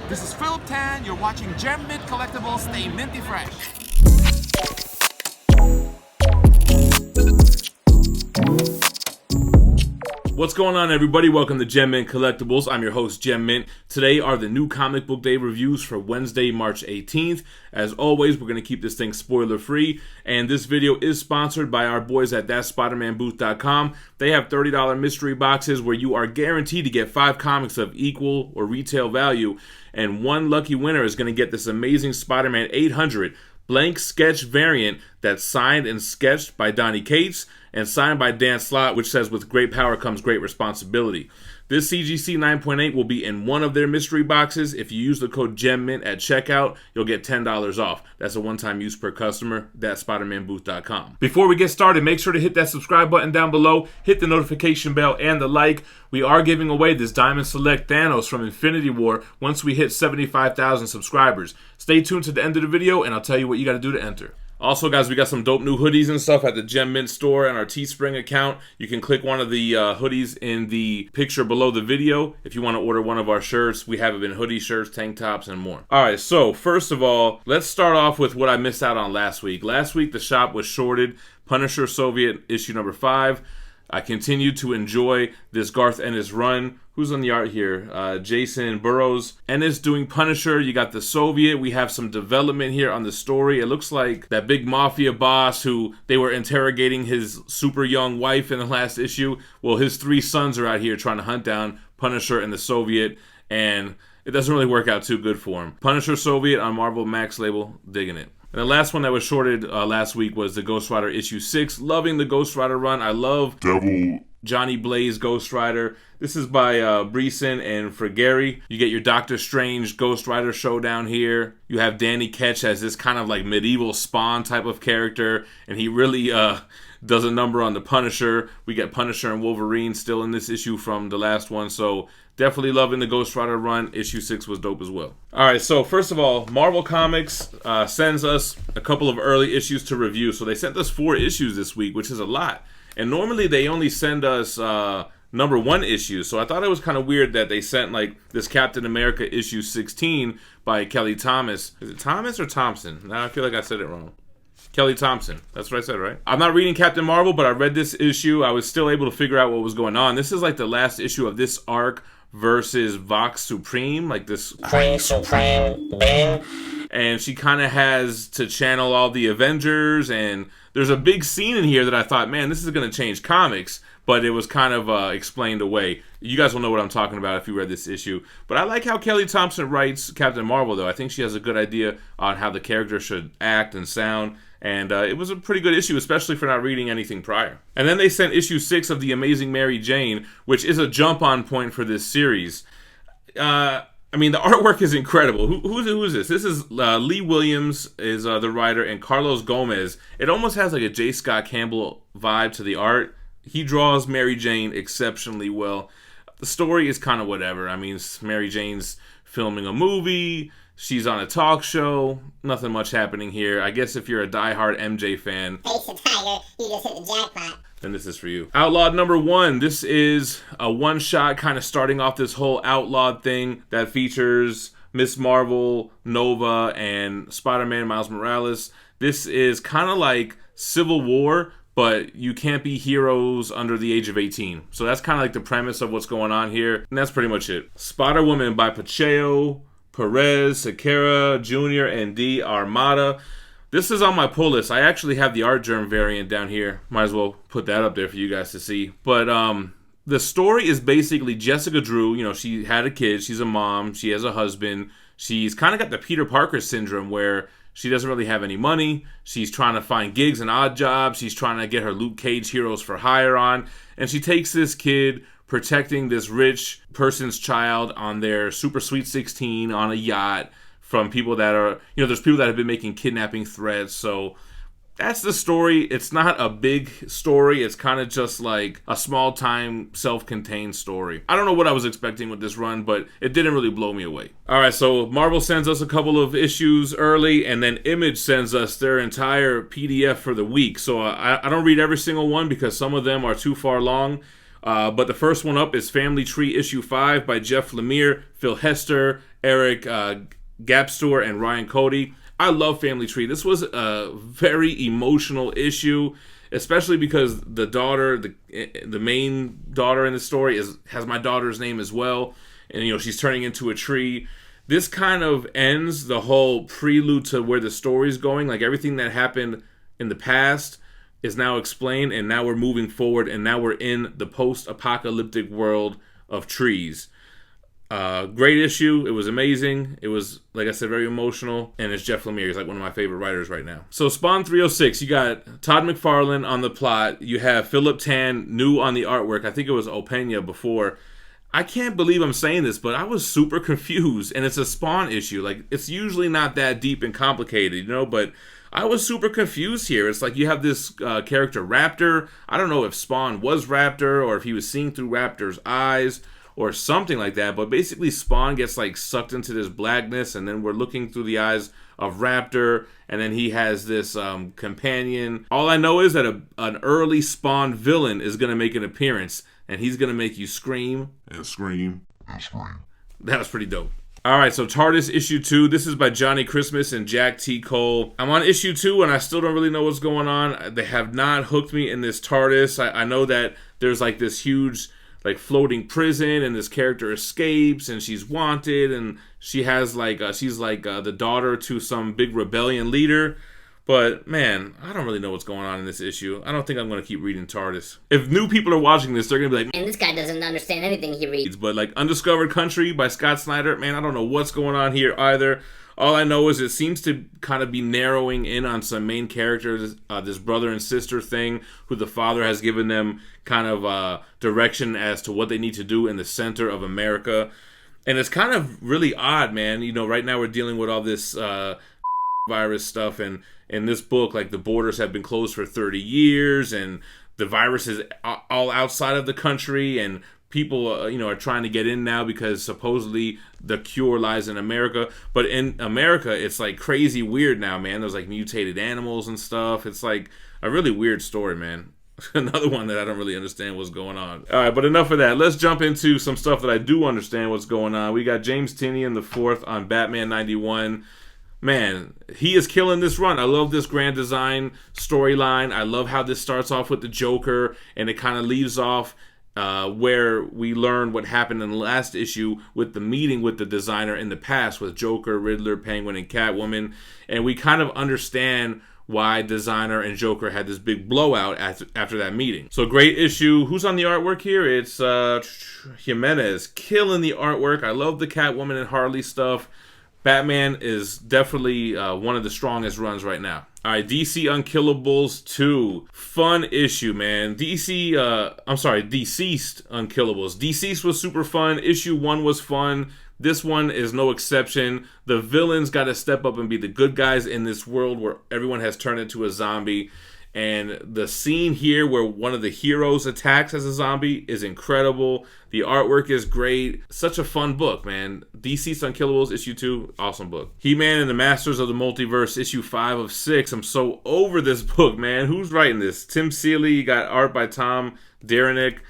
This is Philip Tan. You're watching Mint Collectibles. Stay minty fresh. What's going on, everybody? Welcome to Mint Collectibles. I'm your host, GemMint. Today are the new comic book day reviews for Wednesday, March 18th. As always, we're going to keep this thing spoiler-free, and this video is sponsored by our boys at thatspidermanbooth.com. They have $30 mystery boxes where you are guaranteed to get 5 comics of equal or retail value, and one lucky winner is going to get this amazing Spider-Man 800 blank sketch variant that's signed and sketched by Donnie Cates and signed by Dan Slott, which says, "With great power comes great responsibility." This CGC 9.8 will be in one of their mystery boxes. If you use the code GEMMINT at checkout, you'll get $10 off. That's a one-time use per customer. That's SpidermanBooth.com. Before we get started, make sure to hit that subscribe button down below, hit the notification bell, and the like. We are giving away this Diamond Select Thanos from Infinity War once we hit 75,000 subscribers. Stay tuned to the end of the video, and I'll tell you what you got to do to enter. Also, guys, we got some dope new hoodies and stuff at the GemMint store and our Teespring account. You can click one of the hoodies in the picture below the video if you want to order one of our shirts. We have it in hoodie shirts, tank tops, and more. All right, so first of all, let's start off with what I missed out on last week. Last week, the shop was shorted Punisher Soviet issue number 5. I continue to enjoy this Garth Ennis run. Who's on the art here? Jason Burrows. Ennis doing Punisher. You got the Soviet. We have some development here on the story. It looks like that big mafia boss who they were interrogating his super young wife in the last issue. Well, his 3 sons are out here trying to hunt down Punisher and the Soviet, and it doesn't really work out too good for him. Punisher Soviet on Marvel Max label. Digging it. And the last one that was shorted last week was the Ghost Rider issue 6. Loving the Ghost Rider run. I love Devil Johnny Blaze Ghost Rider. This is by Breeson and Frigeri. You get your Doctor Strange Ghost Rider showdown here. You have Danny Ketch as this kind of like medieval Spawn type of character, and he really does a number on the Punisher. We get Punisher and Wolverine still in this issue from the last one, so definitely loving the Ghost Rider run. Issue 6 was dope as well. Alright, so first of all, Marvel Comics sends us a couple of early issues to review. So they sent us 4 issues this week, which is a lot. And normally they only send us number 1 issues. So I thought it was kind of weird that they sent like this Captain America issue 16 by Kelly Thomas. Is it Thomas or Thompson? Now I feel like I said it wrong. Kelly Thompson. That's what I said, right? I'm not reading Captain Marvel, but I read this issue. I was still able to figure out what was going on. This is like the last issue of this arc versus Vox Supreme, like this Queen Supreme being. And she kind of has to channel all the Avengers, and there's a big scene in here that I thought, man, this is going to change comics, but it was kind of explained away. You guys will know what I'm talking about if you read this issue. But I like how Kelly Thompson writes Captain Marvel, though. I think she has a good idea on how the character should act and sound. And it was a pretty good issue, especially for not reading anything prior. And then they sent issue 6 of The Amazing Mary Jane, which is a jump-on point for this series. I mean, the artwork is incredible. Who is this? This is Lee Williams is the writer, and Carlos Gomez. It almost has like a J. Scott Campbell vibe to the art. He draws Mary Jane exceptionally well. The story is kind of whatever. I mean, Mary Jane's filming a movie. She's on a talk show. Nothing much happening here. I guess if you're a diehard MJ fan, Face a tiger, you just hit the jackpot. Then this is for you. Outlawed number 1. This is a one-shot kind of starting off this whole Outlawed thing that features Miss Marvel, Nova, and Spider-Man Miles Morales. This is kind of like Civil War, but you can't be heroes under the age of 18. So that's kind of like the premise of what's going on here. And that's pretty much it. Spider-Woman by Pacheco, Perez, Sequeira, Jr., and D. Armada. This is on my pull list. I actually have the Art Germ variant down here. Might as well put that up there for you guys to see. But the story is basically Jessica Drew. You know, she had a kid. She's a mom. She has a husband. She's kind of got the Peter Parker syndrome where she doesn't really have any money. She's trying to find gigs and odd jobs. She's trying to get her Luke Cage Heroes for Hire on. And she takes this kid protecting this rich person's child on their Super Sweet 16 on a yacht from people that are, you know, there's people that have been making kidnapping threats. So that's the story. It's not a big story. It's kind of just like a small-time, self-contained story. I don't know what I was expecting with this run, but it didn't really blow me away. All right, so Marvel sends us a couple of issues early, and then Image sends us their entire PDF for the week. So I don't read every single one because some of them are too far long. But the first one up is Family Tree Issue 5 by Jeff Lemire, Phil Hester, Eric Gapstor and Ryan Cody. I love Family Tree. This was a very emotional issue, especially because the daughter, the main daughter in the story, has my daughter's name as well, and she's turning into a tree. This kind of ends the whole prelude to where the story's going. Like, everything that happened in the past is now explained, and now we're moving forward, and now we're in the post-apocalyptic world of trees. Great issue. It was amazing. It was, like I said, very emotional, and it's Jeff Lemire. He's like one of my favorite writers right now. So Spawn 306, you got Todd McFarlane on the plot. You have Philip Tan, new on the artwork. I think it was Opeña before. I can't believe I'm saying this, but I was super confused, and it's a Spawn issue. Like, it's usually not that deep and complicated, but I was super confused here. It's like you have this character Raptor. I don't know if Spawn was Raptor or if he was seeing through Raptor's eyes or something like that, but basically Spawn gets like sucked into this blackness, and then we're looking through the eyes of Raptor, and then he has this companion. All I know is that an early Spawn villain is going to make an appearance, and he's going to make you scream and scream and scream. That was pretty dope. Alright, so TARDIS issue 2. This is by Johnny Christmas and Jack T. Cole. I'm on issue 2 and I still don't really know what's going on. They have not hooked me in this TARDIS. I know that there's like this huge like floating prison, and this character escapes, and she's wanted, and she has like she's like the daughter to some big rebellion leader. But man, I don't really know what's going on in this issue. I don't think I'm going to keep reading TARDIS. If new people are watching this, they're going to be like, "Man, this guy doesn't understand anything he reads." But like Undiscovered Country by Scott Snyder, man, I don't know what's going on here either. All I know is it seems to kind of be narrowing in on some main characters, this brother and sister thing, who the father has given them kind of direction as to what they need to do in the center of America. And it's kind of really odd, man. Right now we're dealing with all this virus stuff, and in this book, like, the borders have been closed for 30 years, and the virus is all outside of the country, and people, are trying to get in now because supposedly the cure lies in America. But in America, it's like crazy weird now, man. There's like mutated animals and stuff. It's like a really weird story, man. Another one that I don't really understand what's going on. All right, but enough of that. Let's jump into some stuff that I do understand what's going on. We got James Tynion the 4th on Batman 91. Man, he is killing this run. I love this Grand Design storyline. I love how this starts off with the Joker, and it kind of leaves off where we learn what happened in the last issue with the meeting with the designer in the past with Joker, Riddler, Penguin, and Catwoman. And we kind of understand why designer and Joker had this big blowout after that meeting. So great issue. Who's on the artwork here? It's Jimenez killing the artwork. I love the Catwoman and Harley stuff. Batman is definitely one of the strongest runs right now. All right, DC Unkillables 2. Fun issue, man. DCeased Unkillables. DCeased was super fun. Issue 1 was fun. This one is no exception. The villains got to step up and be the good guys in this world where everyone has turned into a zombie. And the scene here where one of the heroes attacks as a zombie is incredible. The artwork is great. Such a fun book, man. DCeased Unkillables, issue 2, awesome book. He-Man and the Masters of the Multiverse, issue 5 of 6. I'm so over this book, man. Who's writing this? Tim Seeley. You got art by Tom Derenick.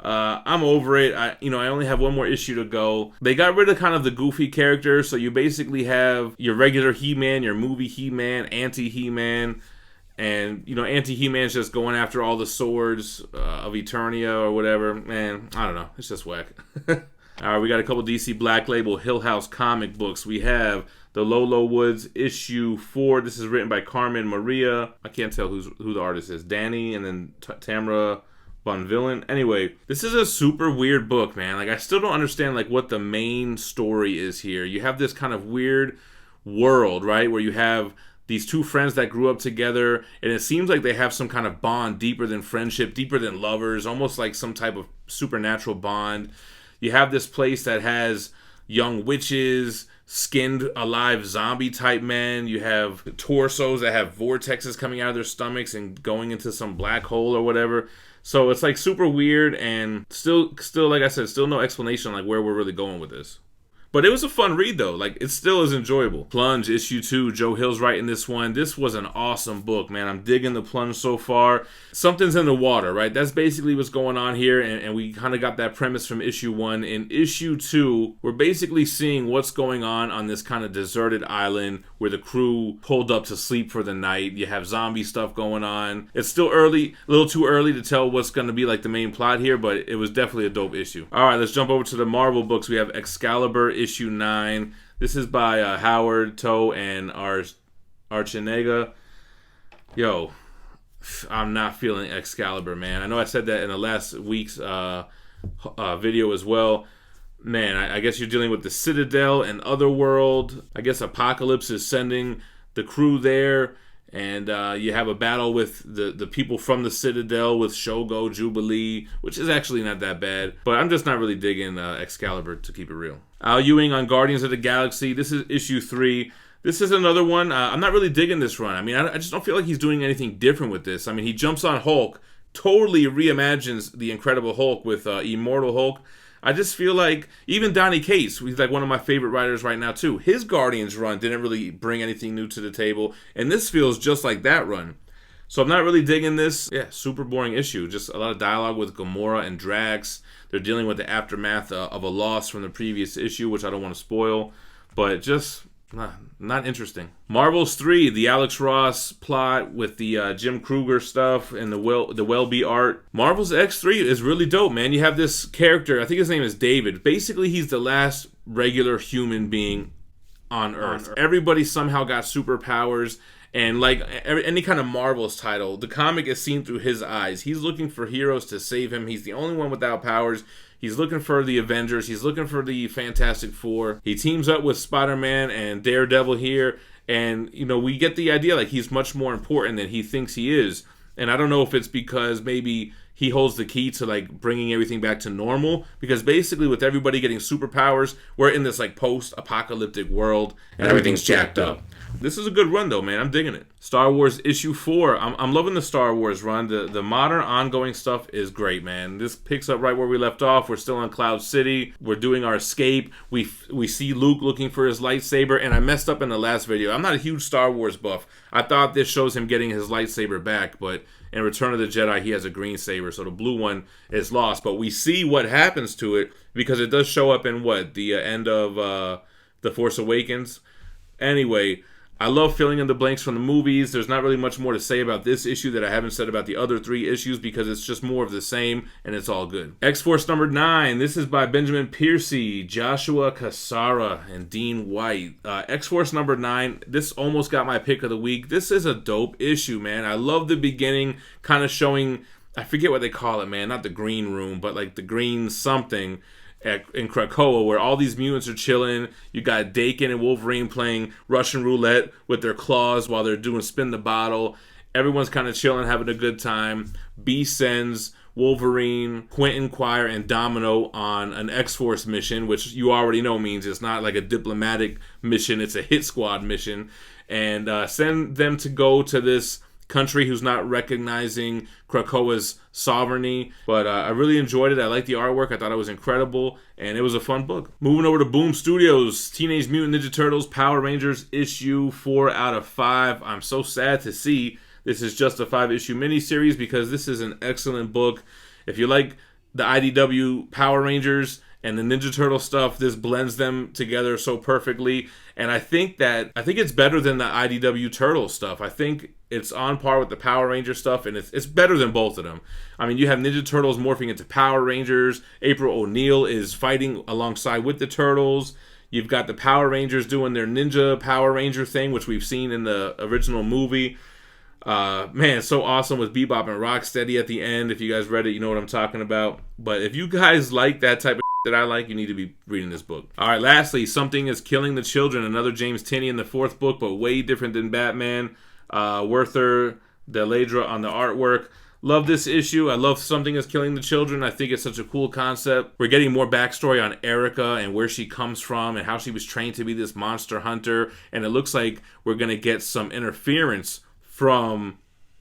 I'm over it. I only have one more issue to go. They got rid of kind of the goofy characters, so you basically have your regular He-Man, your movie He-Man, anti-He-Man. And, Anti-He-Man's just going after all the swords of Eternia or whatever. Man, I don't know. It's just whack. All right, we got a couple DC Black Label Hill House comic books. We have The Lolo Woods issue 4. This is written by Carmen Maria. I can't tell who the artist is. Danny and then Tamara Bonvillain. Anyway, this is a super weird book, man. Like, I still don't understand, like, what the main story is here. You have this kind of weird world, right, where you have these two friends that grew up together, and it seems like they have some kind of bond deeper than friendship, deeper than lovers, almost like some type of supernatural bond. You have this place that has young witches, skinned alive zombie type men. You have torsos that have vortexes coming out of their stomachs and going into some black hole or whatever. So it's like super weird, and still like I said, still no explanation on like where we're really going with this. But it was a fun read, though. Like, it still is enjoyable. Plunge, issue 2. Joe Hill's writing this one. This was an awesome book, man. I'm digging the Plunge so far. Something's in the water, right? That's basically what's going on here, and we kind of got that premise from issue 1. In issue 2, we're basically seeing what's going on this kind of deserted island where the crew pulled up to sleep for the night. You have zombie stuff going on. It's still early, a little too early to tell what's going to be like the main plot here, but it was definitely a dope issue. All right, let's jump over to the Marvel books. We have Excalibur issue 9. This is by Howard Toe and Archinega. Yo, I'm not feeling Excalibur, man. I know I said that in the last week's video as well. Man, I guess you're dealing with the Citadel and Otherworld. I guess Apocalypse is sending the crew there, and you have a battle with the people from the Citadel with Shogo, Jubilee, which is actually not that bad. But I'm just not really digging Excalibur, to keep it real. Al Ewing on Guardians of the Galaxy. This is issue 3. This is another one. I'm not really digging this run. I mean, I just don't feel like he's doing anything different with this. I mean, he jumps on Hulk, totally reimagines the Incredible Hulk with Immortal Hulk. I just feel like even Donny Cates, he's like one of my favorite writers right now too. His Guardians run didn't really bring anything new to the table, and this feels just like that run. So I'm not really digging this. Yeah, super boring issue. Just a lot of dialogue with Gamora and Drax. They're dealing with the aftermath of a loss from the previous issue, which I don't want to spoil, but just not interesting. Marvel's 3, the Alex Ross plot with the Jim Kruger stuff and the Welby art. Marvel's X3 is really dope, man. You have this character, I think his name is David. Basically, he's the last regular human being on Earth. Everybody somehow got superpowers, and like any kind of Marvel's title, the comic is seen through his eyes. He's looking for heroes to save him. He's the only one without powers. He's looking for the Avengers. He's looking for the Fantastic Four. He teams up with Spider-Man and Daredevil here. And, you know, we get the idea like he's much more important than he thinks he is. And I don't know if it's because maybe he holds the key to like bringing everything back to normal. Because basically with everybody getting superpowers, we're in this like post-apocalyptic world. And everything's jacked up. This is a good run though, man. I'm digging it. Star Wars issue 4. I'm loving the Star Wars run. The modern ongoing stuff is great, man. This picks up right where we left off. We're still on Cloud City. We're doing our escape. We see Luke looking for his lightsaber, and I messed up in the last video. I'm not a huge Star Wars buff. I thought this shows him getting his lightsaber back, but in Return of the Jedi, he has a green saber, so the blue one is lost. But we see what happens to it because it does show up in the end of The Force Awakens. Anyway, I love filling in the blanks from the movies. There's not really much more to say about this issue that I haven't said about the other 3 issues because it's just more of the same and it's all good. X-Force number 9. This is by Benjamin Piercy, Joshua Cassara, and Dean White. X-Force number 9. This almost got my pick of the week. This is a dope issue, man. I love the beginning, kind of showing, I forget what they call it, man. Not the green room, but like the green something in Krakoa, where all these mutants are chilling. You got Dakin and Wolverine playing Russian roulette with their claws while they're doing spin the bottle. Everyone's kind of chilling, having a good time. Beast sends Wolverine, Quentin Quire, and Domino on an X-Force mission, which you already know means it's not like a diplomatic mission, it's a hit squad mission. And send them to go to this country who's not recognizing Krakoa's sovereignty. But I really enjoyed it. I liked the artwork. I thought it was incredible, and it was a fun book. Moving over to Boom Studios, Teenage Mutant Ninja Turtles Power Rangers issue 4 out of 5. I'm so sad to see this is just a 5-issue miniseries because this is an excellent book. If you like the IDW Power Rangers and the Ninja Turtle stuff, this blends them together so perfectly. And I think it's better than the IDW Turtle stuff. I think it's on par with the Power Ranger stuff, and it's better than both of them. I mean, you have Ninja Turtles morphing into Power Rangers. April O'Neil is fighting alongside with the Turtles. You've got the Power Rangers doing their Ninja Power Ranger thing, which we've seen in the original movie. Man, it's so awesome with Bebop and Rocksteady at the end. If you guys read it, you know what I'm talking about. But if you guys like that type of that I like, you need to be reading this book. All right, lastly, Something is Killing the Children. Another James Tynion in the 4th book, but way different than Batman. Werther Deledra on the artwork. Love this issue. I love Something is Killing the Children. I think it's such a cool concept. We're getting more backstory on Erica and where she comes from and how she was trained to be this monster hunter. And it looks like we're going to get some interference from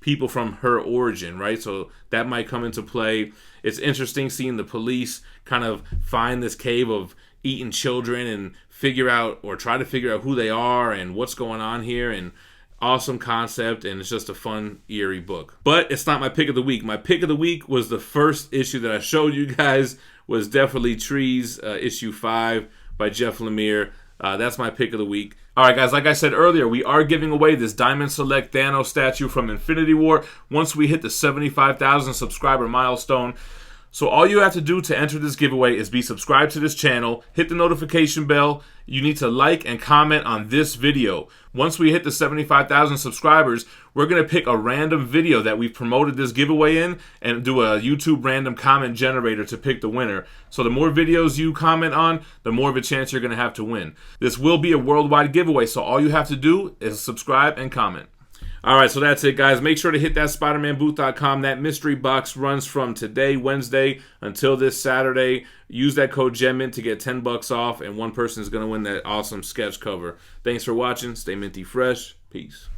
people from her origin, right? So that might come into play. It's interesting seeing the police kind of find this cave of eating children and figure out or try to figure out who they are and what's going on here. And awesome concept, and it's just a fun, eerie book. But it's not my pick of the week. My pick of the week was the first issue that I showed you guys, was definitely Trees, issue 5 by Jeff Lemire. That's my pick of the week. Alright guys, like I said earlier, we are giving away this Diamond Select Thanos statue from Infinity War once we hit the 75,000 subscriber milestone. So all you have to do to enter this giveaway is be subscribed to this channel, hit the notification bell. You need to like and comment on this video. Once we hit the 75,000 subscribers, we're going to pick a random video that we've promoted this giveaway in and do a YouTube random comment generator to pick the winner. So the more videos you comment on, the more of a chance you're going to have to win. This will be a worldwide giveaway, so all you have to do is subscribe and comment. Alright, so that's it, guys. Make sure to hit that SpiderManBooth.com. That mystery box runs from today, Wednesday, until this Saturday. Use that code GemMint to get $10 off, and one person is going to win that awesome sketch cover. Thanks for watching. Stay minty fresh. Peace.